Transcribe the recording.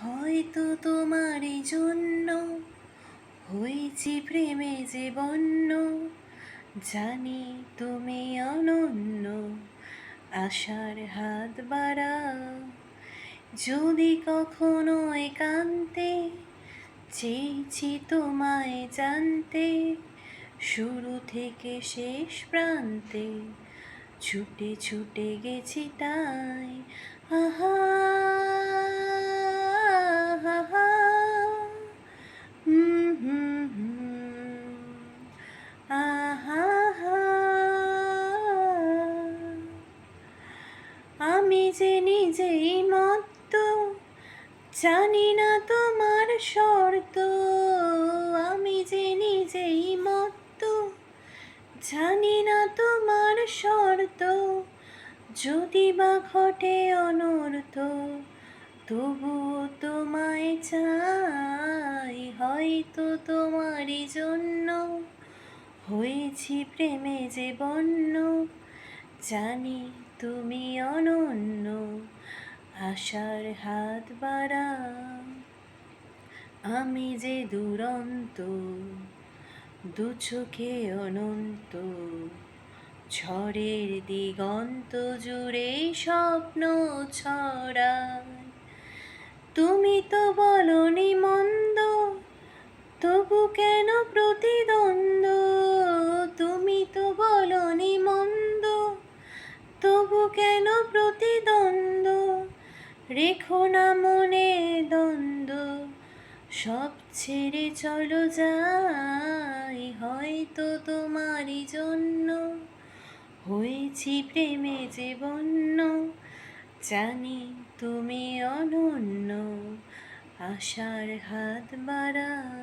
হয়তো তোমারই জন্য হয়েছি প্রেমে যে বন্য, জানি তুমি অনন্য, আশার হাত বাড়াও। যদি কখনো একান্তে চেয়েছি তোমায় জানতে, শুরু থেকে শেষ প্রান্তে ছুটে ছুটে গেছি তাই। আহা আহা, হুম হুম হুম, আহা হা। আমি যে নিজেই মত্ত, জানি না তোমার শর্ত। আমি যে নিজেই মত্ত, জানি না তোমার শর্ত। যদি বা ঘটে অনর্থ, তবুও তোমায় চাই। হয়তো তোমারই জন্য হয়েছি প্রেমে যে বন্য, জানি তুমি অনন্য, আশার হাত বাড়াও। আমি যে দুরন্ত, দু চোখে অনন্ত, ঝড়ের দিগন্ত জুড়ে স্বপ্ন ছড়ায়। তুমি তো বলনি মন্দ, তবু কেন প্রতিদ্বন্দ্ব? তুমি তো বলনি মন্দ, তবু কেন প্রতিদ্বন্দ্ব? রেখো না মনে দ্বন্দ্ব, সব ছেড়ে চলো যাই। হয়তো তোমারই জন্য হয়েছি প্রেমে যে বন্য, জানি তুমি অনন্য, আশার হাত বাড়াও।